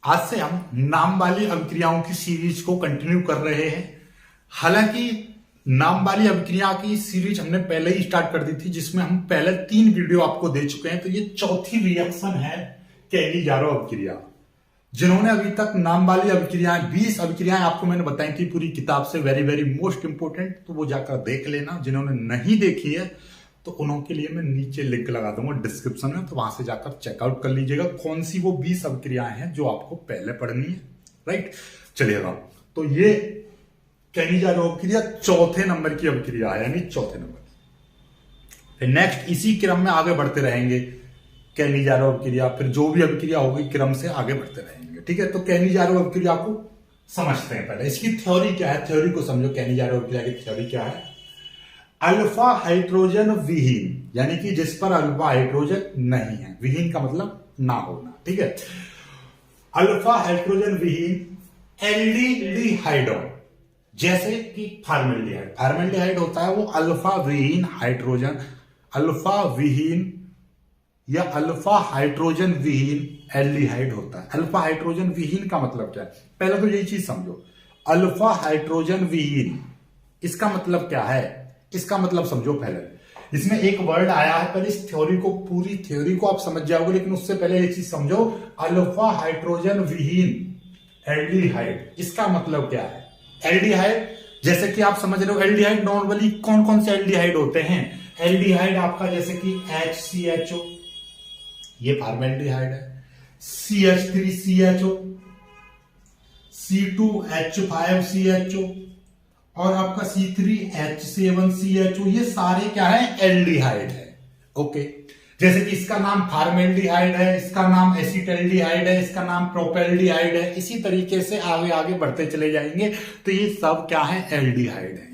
आज से हम नाम वाली अभिक्रियाओं की सीरीज को कंटिन्यू कर रहे हैं। हालांकि नाम वाली अभिक्रिया की सीरीज हमने पहले ही स्टार्ट कर दी थी, जिसमें हम पहले 3 वीडियो आपको दे चुके हैं। तो ये चौथी रिएक्शन है कैलिजारो अभिक्रिया। जिन्होंने अभी तक नाम वाली अभिक्रियाएं 20 अभिक्रियाएं आपको मैंने बताई थी पूरी किताब से, वेरी वेरी मोस्ट इंपोर्टेंट, तो वो जाकर देख लेना। जिन्होंने नहीं देखी है तो उनके लिए मैं नीचे लिंक लगा दूंगा डिस्क्रिप्शन में, तो वहां से जाकर चेकआउट कर लीजिएगा कौन सी वो 20 अभिक्रियाएं हैं जो आपको पहले पढ़नी है। राइट, चलिएगा। तो ये कैलिजारो अभिक्रिया चौथे नंबर की अभिक्रिया है, यानी चौथे नंबर। फिर नेक्स्ट इसी क्रम में आगे बढ़ते रहेंगे कैलिजारो अभिक्रिया, फिर जो भी अभिक्रिया होगी क्रम से आगे बढ़ते रहेंगे। ठीक है, तो कैलिजारो अभिक्रिया को समझते हैं। पहले इसकी थ्योरी क्या है, थ्योरी को समझो। कैलिजारो अभिक्रिया की थ्योरी क्या है? अल्फा हाइड्रोजन विहीन, यानी कि जिस पर अल्फा हाइड्रोजन नहीं है। विहीन का मतलब ना होना। ठीक है, अल्फा हाइड्रोजन विहीन एल्डिहाइड, जैसे कि फॉर्मेल्डिहाइड। फॉर्मेल्डिहाइड होता है वो अल्फा विहीन हाइड्रोजन, अल्फा विहीन या अल्फा हाइड्रोजन विहीन एल्डिहाइड होता है। अल्फा हाइड्रोजन विहीन का मतलब क्या है? पहले तो यही चीज समझो। अल्फा हाइड्रोजन विहीन, इसका मतलब क्या है? इसका मतलब समझो। पहले इसमें एक वर्ड आया है, पहले इस थ्योरी को, पूरी थ्योरी को आप समझ जाओगे, लेकिन उससे पहले एक चीज समझो। अल्फा हाइड्रोजन विहीन एल्डिहाइड, इसका मतलब क्या है? एल्डिहाइड, जैसे कि आप समझ रहे हो, एल्डिहाइड नॉर्मली कौन कौन से एल्डिहाइड होते हैं? एल्डिहाइड आपका जैसे कि HCHO, ये फॉर्मेल्डिहाइड है। CH3CHO, C2H5CHO और आपका C3H7CHO, ये सारे क्या है? एल्डिहाइड है। ओके, जैसे कि इसका नाम फॉर्मेल्डिहाइड है, इसका नाम एसिटल्डिहाइड है, इसका नाम प्रोपेल्डिहाइड है। इसी तरीके से आगे आगे बढ़ते चले जाएंगे। तो ये सब क्या है? एल्डिहाइड है।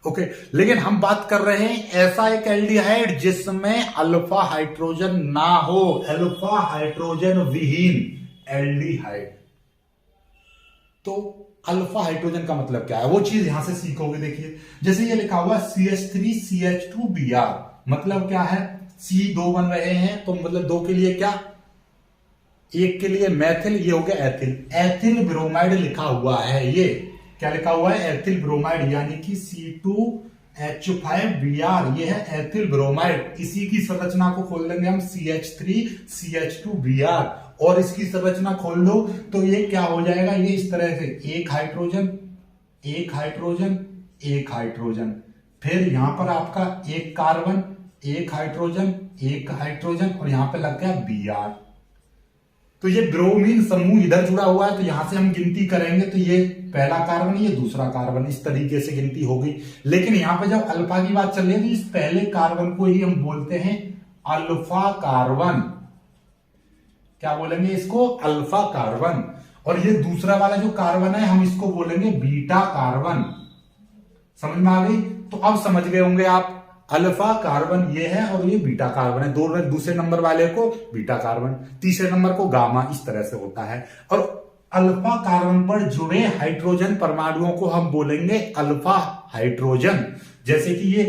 ओके, लेकिन हम बात कर रहे हैं ऐसा एक एल्डिहाइड जिसमें अल्फा हाइड्रोजन ना हो, अल्फा हाइड्रोजन विहीन एल्डिहाइड। तो अल्फा हाइड्रोजन का मतलब क्या है, वो चीज यहां से सीखोगे। देखिए, जैसे ये लिखा हुआ CH3CH2Br, मतलब क्या है? C 2 बन रहे हैं, तो मतलब 2 के लिए क्या? एक के लिए मैथिल, ये हो गया एथिल। एथिल ब्रोमाइड लिखा हुआ है। ये क्या लिखा हुआ है? एथिल ब्रोमाइड, यानी कि C2H5Br, ये है एथिल ब्रोमाइड। इसी की संरचना को खोल देंगे हम CH3CH2Br, और इसकी संरचना खोल दो तो ये क्या हो जाएगा? ये इस तरह से एक हाइड्रोजन, एक हाइड्रोजन, एक हाइड्रोजन, फिर यहां पर आपका एक कार्बन, एक हाइड्रोजन, एक हाइड्रोजन, और यहां पे लग गया Br। तो ये ब्रोमीन समूह इधर जुड़ा हुआ है, तो यहां से हम गिनती करेंगे तो ये पहला कार्बन, ये दूसरा कार्बन, इस तरीके से गिनती होगी। लेकिन यहां पे जब अल्फा की बात चल रही है तो इस पहले कार्बन को ही हम बोलते हैं अल्फा कार्बन। क्या बोलेंगे इसको? Alpha carbon. और ये दूसरा वाला जो कार्बन है, हम इसको बोलेंगे बीटा कार्बन। समझ में आ गई? तो अब समझ गए होंगे आप, अल्फा कार्बन ये है और ये बीटा कार्बन है। दूसरे नंबर वाले को बीटा कार्बन, तीसरे नंबर को गामा, इस तरह से होता है। और अल्फा कार्बन पर जुड़े हाइड्रोजन परमाणुओं को हम बोलेंगे अल्फा हाइड्रोजन। जैसे कि ये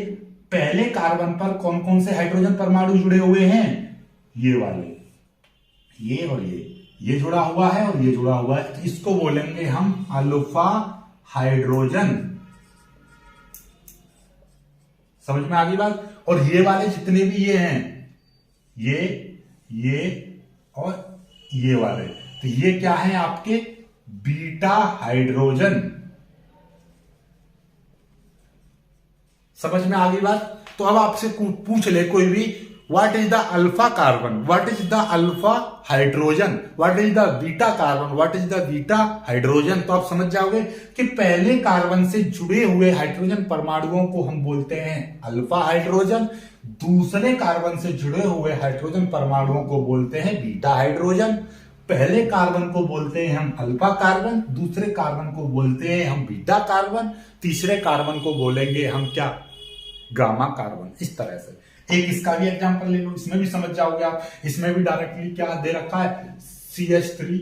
पहले कार्बन पर कौन कौन से हाइड्रोजन परमाणु जुड़े हुए हैं? ये वाले, ये और ये जुड़ा हुआ है और ये जुड़ा हुआ है, तो इसको बोलेंगे हम अल्फा हाइड्रोजन। समझ में आ गई बात? और ये वाले जितने भी ये हैं, ये और ये वाले, तो ये क्या है? आपके बीटा हाइड्रोजन। समझ में आ गई बात? तो अब आपसे पूछ ले कोई भी, what is the alpha carbon, what is the alpha hydrogen, what is the beta carbon, what is the beta hydrogen, तो आप समझ जाओगे कि पहले कार्बन से जुड़े हुए हाइड्रोजन परमाणुओं को हम बोलते हैं अल्फा हाइड्रोजन, दूसरे कार्बन से जुड़े हुए हाइड्रोजन परमाणुओं को बोलते हैं बीटा हाइड्रोजन। पहले कार्बन को बोलते हैं हम अल्फा कार्बन, दूसरे कार्बन को बोलते हैं हम बीटा कार्बन, तीसरे कार्बन को बोलेंगे हम क्या? Gamma carbon. इस तरह से एक इसका भी एग्जांपल ले लो, इसमें भी समझ जाओगे आप। इसमें भी डायरेक्टली क्या दे रखा है? CH3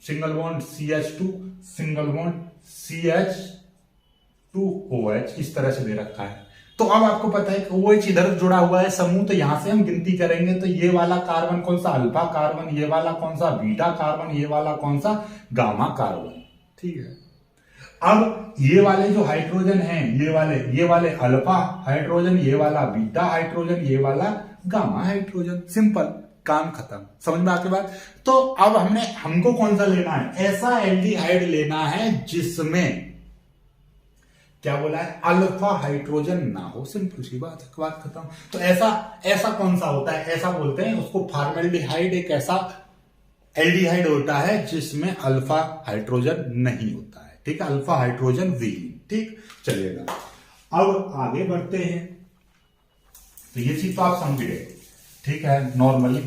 single bond CH2 single bond CH2OH, इस तरह से दे रखा है। तो अब आपको पता है कि वो OH इधर जुड़ा हुआ है समूह, तो यहां से हम गिनती करेंगे तो ये वाला कार्बन कौन सा, अल्फा कार्बन, ये वाला कौन सा, बीटा कार्बन, ये वाला कौन सा, गामा कार्बन। ठीक है, अब ये वाले जो हाइड्रोजन हैं, ये वाले अल्फा हाइड्रोजन, ये वाला बीटा हाइड्रोजन, ये वाला गामा हाइड्रोजन। सिंपल, काम खत्म। समझ में आके बात। तो अब हमको कौन सा लेना है, ऐसा एल्डिहाइड लेना है जिसमें क्या बोला है, अल्फा हाइड्रोजन ना हो। सिंपल सी बात है, बात खत्म। तो ऐसा कौन सा होता है, ऐसा बोलते हैं उसको फॉर्मेल्डिहाइड। एक ऐसा एल्डिहाइड होता है जिसमें अल्फा हाइड्रोजन नहीं होता है। ठीक है, अल्फा हाइड्रोजन विहीन। ठीक, चलिएगा अब आगे बढ़ते हैं। तो ये चीज तो आप समझ गए। ठीक है, नॉर्मली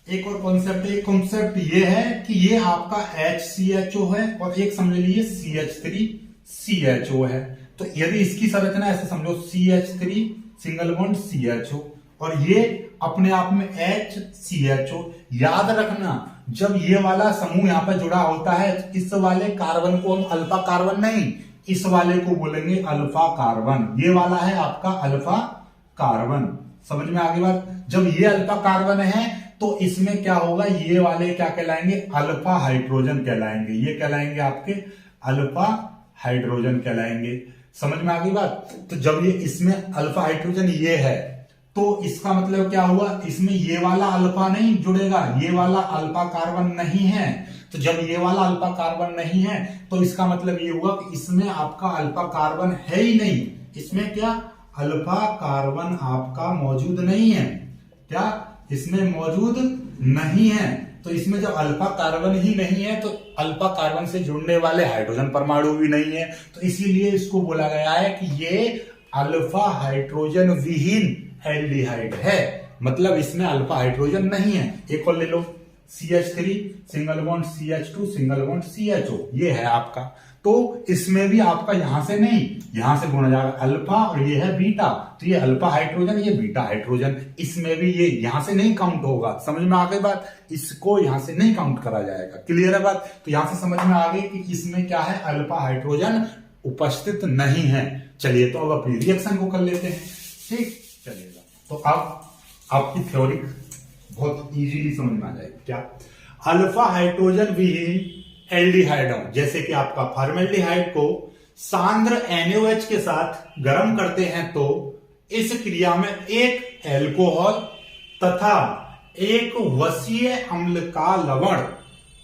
एक और कॉन्सेप्ट ये है कि ये आपका HCHO है और एक समझ लीजिए CH3CHO है। तो यदि इसकी संरचना ऐसे समझो, CH3 सिंगल बॉन्ड CHO और ये अपने आप में HCHO। याद रखना, जब ये वाला समूह यहां पर जुड़ा होता है, इस वाले कार्बन को हम अल्फा कार्बन नहीं, इस वाले को बोलेंगे अल्फा कार्बन। ये वाला है आपका अल्फा कार्बन। समझ में आ गई बात। जब ये अल्फा कार्बन है तो इसमें क्या होगा, ये वाले क्या कहलाएंगे, अल्फा हाइड्रोजन कहलाएंगे। ये कहलाएंगे आपके अल्फा हाइड्रोजन कहलाएंगे। समझ में आ गई बात। तो जब ये इसमें अल्फा हाइड्रोजन ये है तो इसका मतलब क्या हुआ, इसमें ये वाला अल्फा नहीं जुड़ेगा, ये वाला अल्फा कार्बन नहीं है। तो जब ये वाला अल्फा कार्बन नहीं है तो इसका मतलब ये हुआ कि इसमें आपका अल्फा कार्बन है ही नहीं। इसमें क्या अल्फा कार्बन आपका मौजूद नहीं है, क्या इसमें मौजूद नहीं है। तो इसमें जब अल्फा कार्बन ही नहीं है तो अल्फा कार्बन से जुड़ने वाले हाइड्रोजन परमाणु भी नहीं है। तो इसीलिए इसको बोला गया है कि ये अल्फा हाइड्रोजन विहीन एल्डिहाइड है। मतलब इसमें अल्फा हाइड्रोजन नहीं है। एक और ले लो, CH3 single bond CH2 single bond CHO, ये है आपका। तो इसमें भी आपका यहां से नहीं, यहां से गुणा जाएगा अल्फा और ये है बीटा। तो ये अल्फा हाइड्रोजन, ये बीटा हाइड्रोजन, इसमें भी ये यहां से नहीं काउंट होगा। समझ में आ गई बात। इसको यहां से नहीं काउंट करा जाएगा। क्लियर है बात। तो यहां से समझ में आ गई कि इसमें क्या है, अल्फा हाइड्रोजन उपस्थित नहीं है। चलिए तो अब अपनी रिएक्शन को कर लेते हैं। ठीक, चलिएगा। तो अब आपकी थ्योरी बहुत इजीली समझ में आ जाएगी। क्या अल्फा हाइड्रोजन विहीन एल्डिहाइड, जैसे कि आपका फॉर्मेल्डिहाइड को सांद्र NaOH के साथ गर्म करते हैं तो इस क्रिया में एक एल्कोहल तथा एक वसीय अम्ल का लवण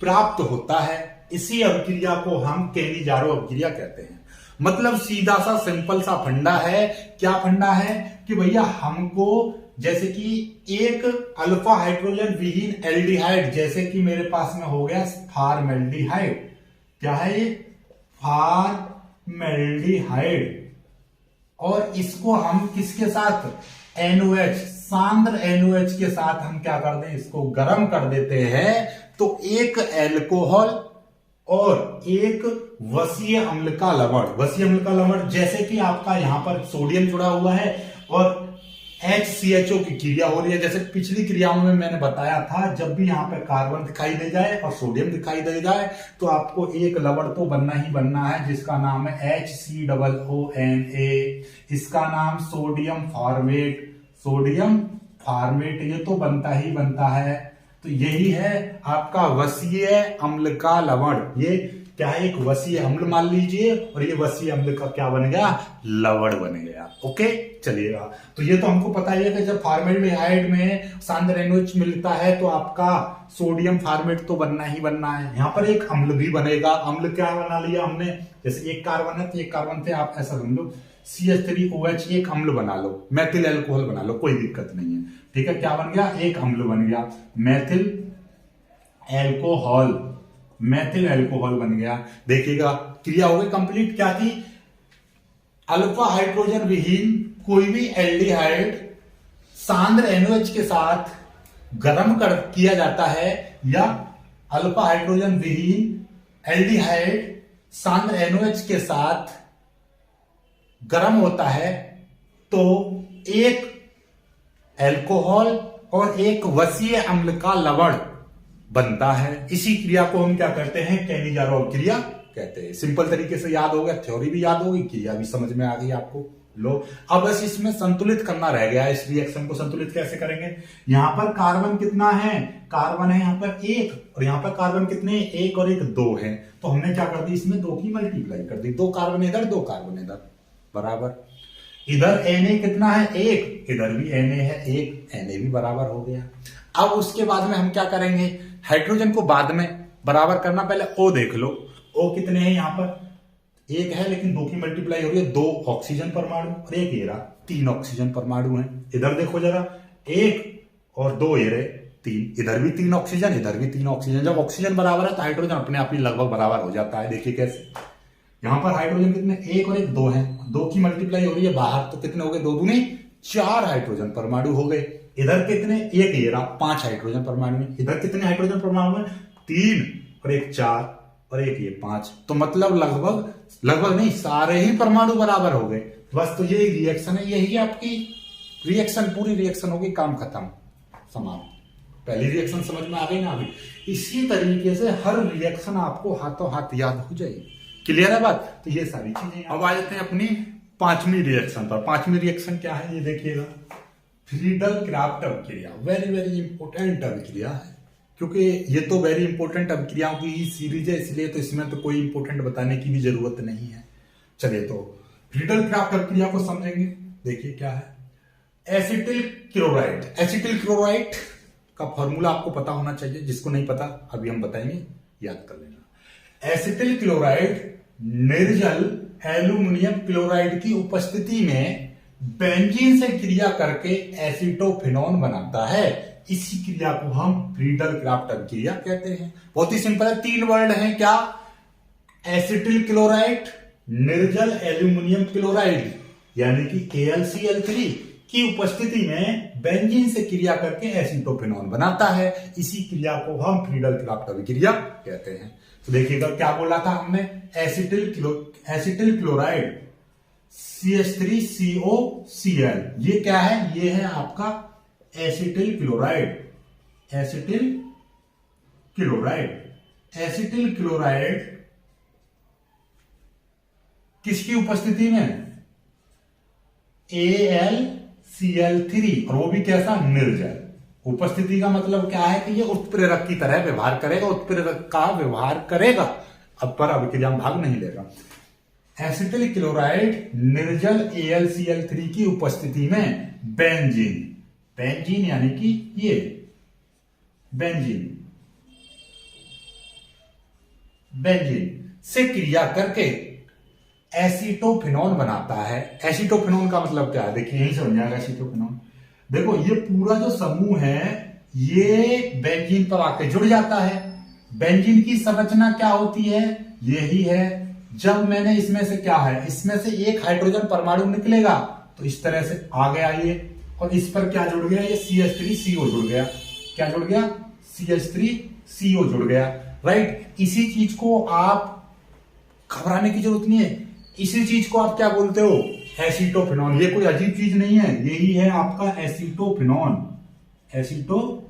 प्राप्त होता है। इसी अभिक्रिया को हम केनिजारो अभिक्रिया कहते हैं। मतलब सीधा सा सिंपल सा फंडा है। क्या फंडा है कि भैया हमको जैसे कि एक अल्फा हाइड्रोजन विहीन एल्डिहाइड, जैसे कि मेरे पास में हो गया फॉर्मेल्डिहाइड। क्या है ये, फॉर्मेल्डिहाइड। और इसको हम किसके साथ, NOH, सांद्र NOH के साथ हम क्या कर दें, इसको गर्म कर देते हैं। तो एक एल्कोहल और एक वसीय अम्ल का लवण, वसीय अम्ल का लवण जैसे कि आपका यहां पर सोडियम जुड़ा हुआ है और HCHO की क्रिया हो रही है। जैसे पिछली क्रियाओं में मैंने बताया था, जब भी यहाँ पे कार्बन दिखाई दे जाए और सोडियम दिखाई दे जाए तो आपको एक लवण तो बनना ही बनना है, जिसका नाम है HCOONA। इसका नाम सोडियम फॉर्मेट, सोडियम फॉर्मेट, ये तो बनता ही बनता है। तो यही है आपका वसीय अम्ल का लवण। ये क्या है, एक वसीय अम्ल मान लीजिए और ये वसीय अम्ल का क्या बन गया, लवण बन गया। ओके, चलिएगा। तो ये तो हमको पता ही है कि जब फॉर्मेल्डिहाइड में सांद्र NOH मिलता है तो आपका सोडियम फॉर्मेट तो बनना ही बनना है। यहां पर एक अम्ल भी बनेगा। अम्ल क्या बना लिया हमने, जैसे एक कार्बन है तो एक कार्बन से आप ऐसा समझो CH3OH, एक अम्ल बना लो, मैथिल एल्कोहल बना लो, कोई दिक्कत नहीं है। ठीक है, क्या बन गया, एक अम्ल बन गया, मैथिल एल्कोहल, मैथिल एल्कोहल बन गया। देखिएगा क्रिया हो गई कंप्लीट। क्या थी, अल्फा हाइड्रोजन विहीन कोई भी एल्डिहाइड सांद्र NOH के साथ गर्म किया जाता है, या अल्फा हाइड्रोजन विहीन एल्डिहाइड सांद्र NOH के साथ गर्म होता है तो एक एल्कोहल और एक वसीय अम्ल का लवण बनता है। इसी क्रिया को हम क्या कहते हैं, केनिजारो क्रिया कहते हैं। सिंपल तरीके से याद हो गया, थ्योरी भी याद होगी, क्रिया भी समझ में आ गई आपको। लो। अब बस इसमें संतुलित करना रह गया है। इस रिएक्शन को संतुलित कैसे करेंगे? यहां पर कार्बन कितना है? कार्बन है यहां पर 1 और यहां पर कार्बन कितने? 1 और 1 2 है। तो हमने क्या कर दी, इसमें 2 की मल्टीप्लाई कर दी। 2 कार्बन इधर 2 कार्बन इधर, बराबर। इधर Na कितना है? 1, इधर भी Na है 1, Na भी बराबर हो गया। अब उसके बाद में हम क्या करेंगे? हाइड्रोजन को बाद में बराबर करना, पहले O देख लो। O कितने हैं? यहां पर 1 है लेकिन 2 की मल्टीप्लाई हो रही है, 2 ऑक्सीजन परमाणु और 1 ये रहा, 3 ऑक्सीजन परमाणु है। इधर देखो जरा, 1 और 2 ये रहे 3, इधर भी 3 ऑक्सीजन, इधर भी 3 ऑक्सीजन। जब ऑक्सीजन बराबर है तो हाइड्रोजन अपने आप ही लगभग बराबर हो जाता है। देखिए कैसे, यहां पर हाइड्रोजन कितने? 1 और 1 2 है, 2 की मल्टीप्लाई हो रही है बाहर, तो कितने हो गए? 2 दूनी 4 हाइड्रोजन परमाणु हो गए। इधर कितने? 1 ये रहा, 5 हाइड्रोजन परमाणु है। इधर कितने हाइड्रोजन परमाणु है? 3 और 1 4 और 1 ये 5। तो मतलब लगभग नहीं, सारे ही परमाणु बराबर हो गए। बस तो यही रिएक्शन है, यही आपकी रिएक्शन, पूरी रिएक्शन होगी, काम खत्म, समाप्त। पहली रिएक्शन समझ में आ गई ना? अभी इसी तरीके से हर रिएक्शन आपको हाथों हाथ याद हो जाएगी। क्लियर है बात? तो ये सारी चीजें। अब आ जाते हैं अपनी पांचवी रिएक्शन पर। पांचवी रिएक्शन क्या है ये देखिएगा, फ्रीडल क्राफ्ट अभिक्रिया। वेरी वेरी इंपोर्टेंट अभिक्रिया है, क्योंकि ये तो वेरी इंपोर्टेंट अभिक्रियाओं की ही सीरीज है, इसलिए तो इसमें तो कोई इंपोर्टेंट बताने की भी जरूरत नहीं है। चलिए तो फ्रीडल क्राफ्ट अभिक्रिया को समझेंगे। देखिए क्या है, एसिटिल क्लोराइड। एसिटिल क्लोराइड का फॉर्मूला आपको पता होना चाहिए, जिसको नहीं पता अभी हम बताएंगे, याद कर लेना। एसिटिल क्लोराइड निर्जल एल्यूमिनियम क्लोराइड की उपस्थिति में बेंजीन से क्रिया करके एसीटोफिनॉन बनाता है। इसी क्रिया को हम फ्रीडल क्राफ्ट अभिक्रिया कहते हैं। बहुत ही सिंपल है, 3 वर्ड हैं क्या? एसिटिल क्लोराइड, निर्जल एल्यूमिनियम क्लोराइड यानी कि AlCl3 की उपस्थिति में बेंजीन से क्रिया करके एसीटोफिनॉन बनाता है। इसी क्रिया को हम फ्रीडल क्राफ्ट अभिक्रिया कहते हैं। तो देखिएगा क्या बोला था हमने, एसिटिल क्लोराइड CH3COCl, ये क्या है? ये है आपका एसिटिल क्लोराइड। एसिटिल क्लोराइड किसकी उपस्थिति में? AlCl3, और वो भी कैसा? निर्जल। उपस्थिति का मतलब क्या है कि ये उत्प्रेरक की तरह व्यवहार करेगा, उत्प्रेरक का व्यवहार करेगा, अब पर अभिक्रिया में भाग नहीं लेगा। एसिटिल क्लोराइड निर्जल AlCl3 की उपस्थिति में बेंजीन यानी कि ये बेंजीन से क्रिया करके एसीटोफिनॉन बनाता है। एसीटोफिनॉन का मतलब क्या है? देखिए यही समझ जाएगा। एसीटोफिनॉन, देखो ये पूरा जो समूह है ये बेंजीन पर आके जुड़ जाता है। बेंजीन की संरचना क्या होती है? यही है। जब मैंने इसमें से क्या है, इसमें से एक हाइड्रोजन परमाणु निकलेगा तो इस तरह से आ गया ये, और इस पर क्या जुड़ गया? ये CH3CO जुड़ गया। क्या जुड़ गया? CH3CO जुड़ गया, राइट। इसी चीज को आप घबराने की जरूरत नहीं है, इसी चीज को आप क्या बोलते हो? एसीटोफिनॉन। ये कोई अजीब चीज नहीं है, यही है आपका एसीटोफिनॉन। एसीटोफिनॉन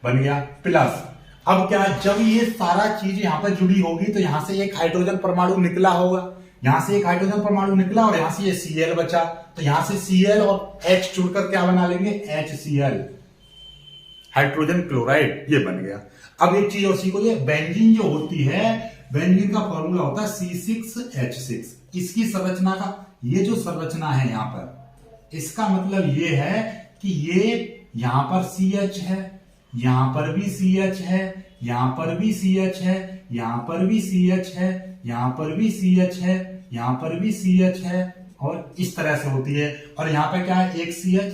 बन गया। प्लस अब क्या, जब ये सारा चीज यहां पर जुड़ी होगी तो यहां से एक हाइड्रोजन परमाणु निकला होगा, यहां से एक हाइड्रोजन परमाणु निकला और यहां से ये Cl बचा, तो यहां से Cl और H जुड़कर क्या बना लेंगे? HCl, हाइड्रोजन क्लोराइड, ये बन गया। अब एक चीज और सीखो, ये बेंजीन जो होती है, बेंजीन का फॉर्मूला होता है C6H6। इसकी संरचना का, ये जो संरचना है यहां पर, इसका मतलब ये है कि ये यहां पर CH है, यहां पर भी CH है, यहां पर भी CH है, यहां पर भी CH है, यहां पर भी CH है, यहां पर भी CH है, और इस तरह से होती है। और यहां पर क्या है? एक CH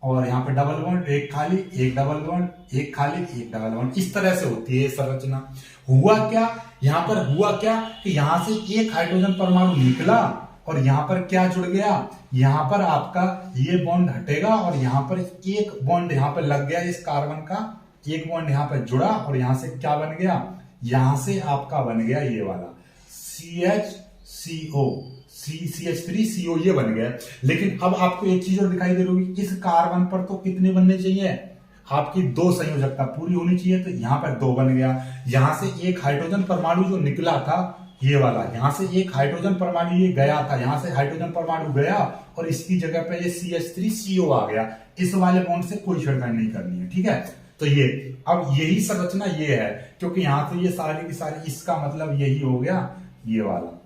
और यहां पे डबल बॉन्ड, एक खाली, एक डबल बॉन्ड, एक खाली, एक डबल बॉन्ड, इस तरह से होती है संरचना। हुआ क्या यहां पर? हुआ क्या कि यहां से एक हाइड्रोजन परमाणु निकला और यहां पर क्या जुड़ गया? यहां पर आपका ये बॉन्ड हटेगा और यहां पर एक बॉन्ड यहां पर लग गया, इस कार्बन का एक बॉन्ड यहां पर जुड़ा और यहां से क्या बन गया? यहां से आपका बन गया ये वाला CH3CO, ये बन गया। लेकिन अब आपको एक चीज और दिखाई दे रही होगी, इस कार्बन पर तो कितने बनने चाहिए? आपकी 2 संयोजकता पूरी होनी चाहिए, तो यहां पर 2 बन गया। यहां से एक हाइड्रोजन परमाणु जो निकला था ये वाला यहां से एक हाइड्रोजन परमाणु ये गया था, यहां से हाइड्रोजन परमाणु गया और इसकी जगह पे ये CH3CO आ गया। इस वाले बॉन्ड से कोई छेड़खानी नहीं करनी है, ठीक है। तो ये अब यही संरचना ये है, क्योंकि यहां से ये सारी की सारी, इसका मतलब यही हो गया ये वाला,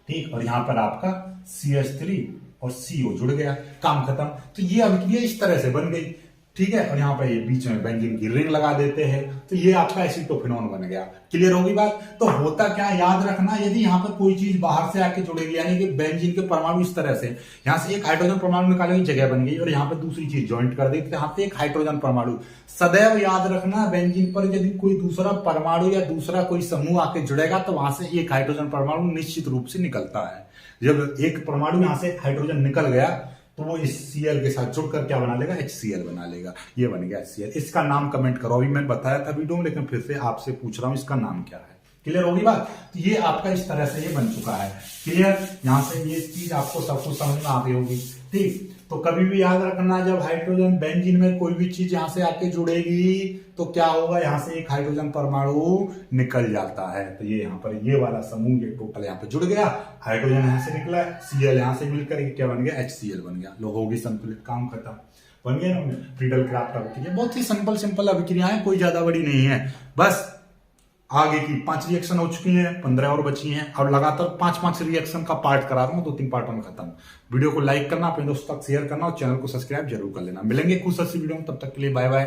ठीक। और यहां पर आपका CH3 और CO जुड़ गया, काम खत्म। तो ये अभिक्रिया इस तरह से बन गई, ठीक है। और यहाँ पर ये बीच में बेंजीन की रिंग लगा देते हैं, तो ये आपका एसीटोफिनॉन बन गया। क्लियर होगी बात। तो होता क्या, याद रखना, यदि यहाँ पर कोई चीज बाहर से आके जुड़ेगी, यानी कि बेंजीन के परमाणु इस तरह से, यहाँ से एक हाइड्रोजन परमाणु निकालेंगे, जगह बन गई, और यहाँ पर दूसरी चीज ज्वाइंट कर दी, तो यहाँ पे एक हाइड्रोजन परमाणु। सदैव याद रखना, बेंजीन पर यदि कोई दूसरा परमाणु या दूसरा कोई समूह आके जुड़ेगा, तो वहां से एक हाइड्रोजन परमाणु निश्चित रूप से निकलता है। जब एक परमाणु यहां से हाइड्रोजन निकल गया, तो वो इस Cl के साथ जुड़कर क्या बना लेगा, HCl बना लेगा। ये बन गया HCl। इसका नाम कमेंट करो। अभी मैंने बताया था वीडियो में, लेकिन फिर से आपसे पूछ रहा हूं, इसका नाम क्या है। क्लियर होगी बात। तो ये आपका इस तरह से ये बन चुका है। क्लियर, यहां से ये चीज आपको सब कुछ समझ में आ गई होगी, ठीक। तो कभी भी याद रखना, जब हाइड्रोजन बेंजीन में कोई भी चीज यहां से आके जुड़ेगी, तो क्या होगा, यहां से एक हाइड्रोजन परमाणु निकल जाता है। तो ये यहाँ पर ये वाला समूह ये टोटल यहाँ पे जुड़ गया, हाइड्रोजन यहां से निकला, Cl यहां से मिलकर क्या बन गया, HCl बन गया। लो होगी संतुलित, काम खत्म, बन गया ना फ्रीडल क्राफ्ट अभिक्रिया। बहुत ही सिंपल अभिक्रियाएं, कोई ज्यादा बड़ी नहीं है। बस आगे की 5 रिएक्शन हो चुकी हैं, 15 और बची हैं। अब लगातार 5-5 रिएक्शन का पार्ट करा रहा हूं, 2-3 पार्टों में खत्म। वीडियो को लाइक करना, अपने दोस्तों तक शेयर करना और चैनल को सब्सक्राइब जरूर कर लेना। मिलेंगे कुछ अच्छी वीडियो में, तब तक के लिए बाय बाय।